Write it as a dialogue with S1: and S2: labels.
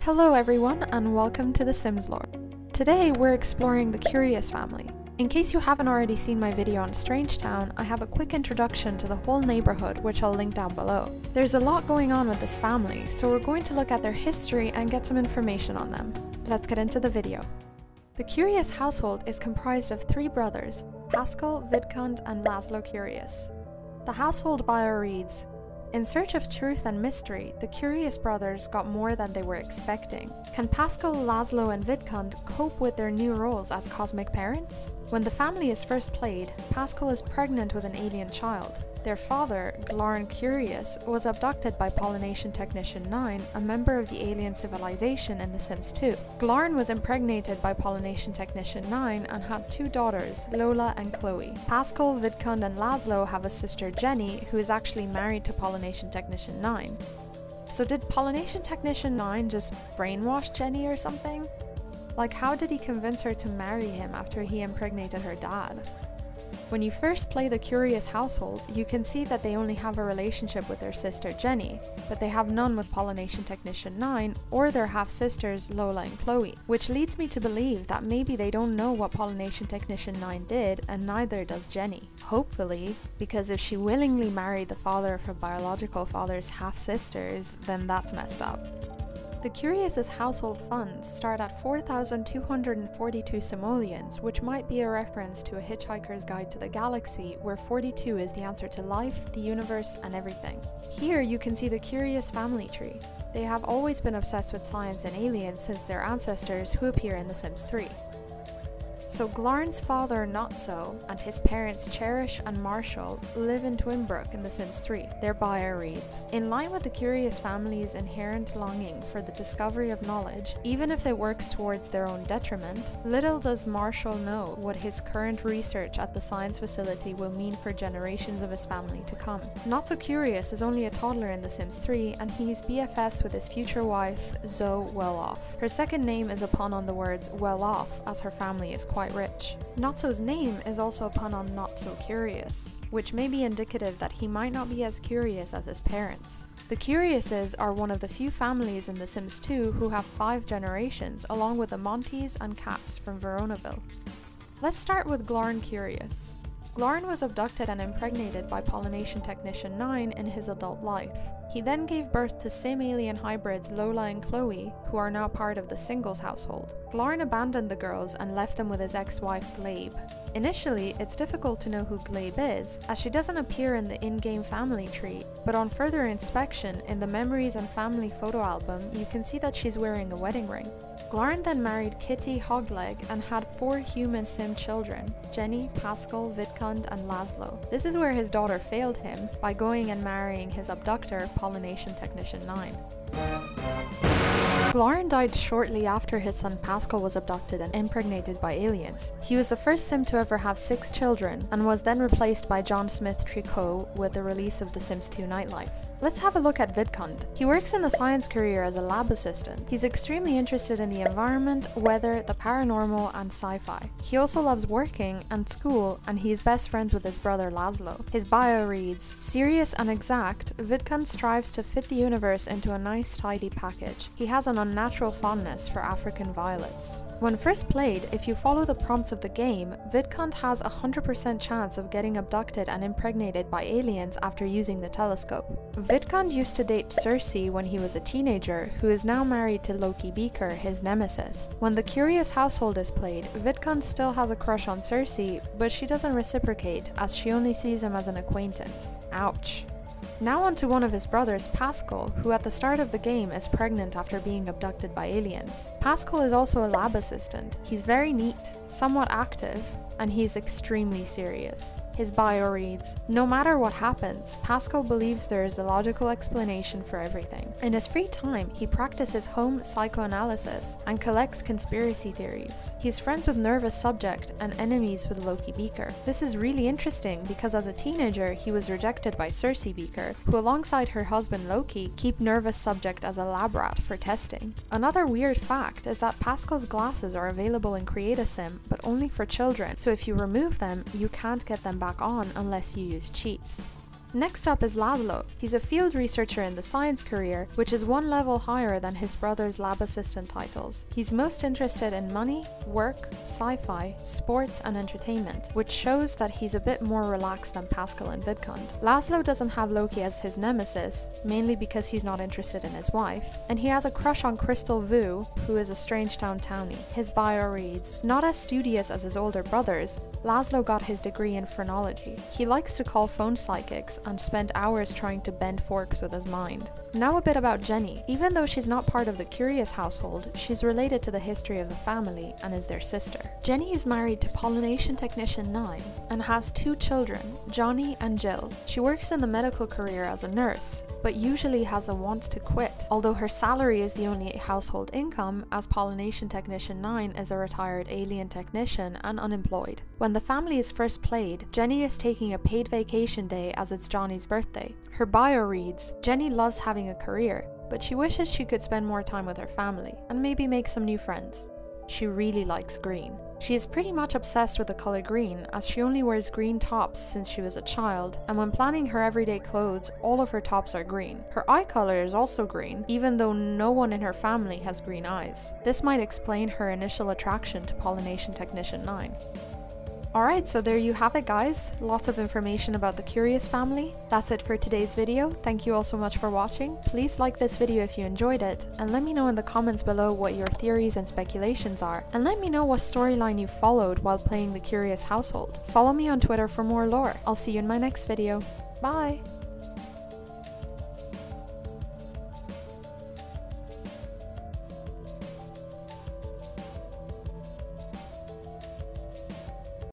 S1: Hello everyone and welcome to the Sims lore. Today we're exploring the Curious family. In case you haven't already seen my video on Strangetown, I have a quick introduction to the whole neighborhood which I'll link down below. There's a lot going on with this family, so we're going to look at their history and get some information on them. Let's get into the video. The Curious household is comprised of three brothers, Pascal, Vidkund and Laszlo Curious. The household bio reads, "In search of truth and mystery, the Curious brothers got more than they were expecting. Can Pascal, Laszlo and Vidkund cope with their new roles as cosmic parents? When the family is first played, Pascal is pregnant with an alien child. Their father, Glorn Curious, was abducted by Pollination Technician 9, a member of the alien civilization in The Sims 2. Glorn was impregnated by Pollination Technician 9 and had two daughters, Lola and Chloe. Pascal, Vidkund and Laszlo have a sister Jenny, who is actually married to Pollination Technician 9. So did Pollination Technician 9 just brainwash Jenny or something? Like, how did he convince her to marry him after he impregnated her dad? When you first play the Curious household, you can see that they only have a relationship with their sister Jenny, but they have none with Pollination Technician 9 or their half-sisters Lola and Chloe, which leads me to believe that maybe they don't know what Pollination Technician 9 did, and neither does Jenny. Hopefully, because if she willingly married the father of her biological father's half-sisters, then that's messed up. The Curious' household funds start at 4,242 simoleons, which might be a reference to A Hitchhiker's Guide to the Galaxy, where 42 is the answer to life, the universe, and everything. Here you can see the Curious family tree. They have always been obsessed with science and aliens since their ancestors, who appear in The Sims 3. So Glorn's father Not-So and his parents Cherish and Marshall live in Twinbrook in The Sims 3. Their bio reads, "In line with the Curious family's inherent longing for the discovery of knowledge, even if it works towards their own detriment, little does Marshall know what his current research at the science facility will mean for generations of his family to come. Not-So Curious is only a toddler in The Sims 3 and he's BFS with his future wife, Zoe Well-Off. Her second name is a pun on the words well-off, as her family is quite rich. Not-So's name is also a pun on Not So Curious, which may be indicative that he might not be as curious as his parents. The Curiouses are one of the few families in The Sims 2 who have 5 generations, along with the Monties and Caps from Veronaville. Let's start with Glorn Curious. Glorn was abducted and impregnated by Pollination Technician 9 in his adult life. He then gave birth to sim-alien hybrids Lola and Chloe, who are now part of the Singles household. Glorn abandoned the girls and left them with his ex-wife Glabe. Initially, it's difficult to know who Glabe is, as she doesn't appear in the in-game family tree, but on further inspection in the Memories and Family photo album, you can see that she's wearing a wedding ring. Glorn then married Kitty Hogleg and had 4 human sim children, Jenny, Pascal, Vidkund and Laszlo. This is where his daughter failed him by going and marrying his abductor, Pollination Technician 9. Glorn died shortly after his son Pascal was abducted and impregnated by aliens. He was the first sim to ever have 6 children, and was then replaced by John Smith Tricot with the release of The Sims 2 Nightlife. Let's have a look at Vidkund. He works in the science career as a lab assistant. He's extremely interested in the environment, weather, the paranormal, and sci-fi. He also loves working and school, and he's best friends with his brother Laszlo. His bio reads, "Serious and exact, Vidkund strives to fit the universe into a nice tidy package. He has an unnatural fondness for African violets." When first played, if you follow the prompts of the game, Vidkund has a 100% chance of getting abducted and impregnated by aliens after using the telescope. Vidkund used to date Cersei when he was a teenager, who is now married to Loki Beaker, his nemesis. When the Curious household is played, Vidkund still has a crush on Cersei, but she doesn't reciprocate as she only sees him as an acquaintance. Ouch. Now on to one of his brothers, Pascal, who at the start of the game is pregnant after being abducted by aliens. Pascal is also a lab assistant. He's very neat, somewhat active, and he's extremely serious. His bio reads, "No matter what happens, Pascal believes there is a logical explanation for everything. In his free time, he practices home psychoanalysis and collects conspiracy theories. He's friends with Nervous Subject and enemies with Loki Beaker. This is really interesting because as a teenager, he was rejected by Cersei Beaker, who alongside her husband Loki keep Nervous Subject as a lab rat for testing. Another weird fact is that Pascal's glasses are available in Create-A-Sim, but only for children, so if you remove them, you can't get them back on unless you use cheats. Next up is Laszlo. He's a field researcher in the science career, which is one level higher than his brother's lab assistant titles. He's most interested in money, work, sci-fi, sports and entertainment, which shows that he's a bit more relaxed than Pascal and Vidkund. Laszlo doesn't have Loki as his nemesis, mainly because he's not interested in his wife, and he has a crush on Crystal Vu, who is a Strangetown townie. His bio reads, "Not as studious as his older brothers, Laszlo got his degree in phrenology. He likes to call phone psychics and spend hours trying to bend forks with his mind." Now a bit about Jenny. Even though she's not part of the Curious household, she's related to the history of the family and is their sister. Jenny is married to Pollination Technician 9 and has 2 children, Johnny and Jill. She works in the medical career as a nurse, but usually has a want to quit, although her salary is the only household income, as Pollination Technician 9 is a retired alien technician and unemployed. When the family is first played, Jenny is taking a paid vacation day as it's Johnny's birthday. Her bio reads, "Jenny loves having a career, but she wishes she could spend more time with her family and maybe make some new friends. She really likes green." She is pretty much obsessed with the color green, as she only wears green tops since she was a child, and when planning her everyday clothes, all of her tops are green. Her eye color is also green, even though no one in her family has green eyes. This might explain her initial attraction to Pollination Technician 9. Alright, so there you have it guys, lots of information about the Curious family. That's it for today's video. Thank you all so much for watching. Please like this video if you enjoyed it, and let me know in the comments below what your theories and speculations are, and let me know what storyline you followed while playing the Curious household. Follow me on Twitter for more lore. I'll see you in my next video. Bye!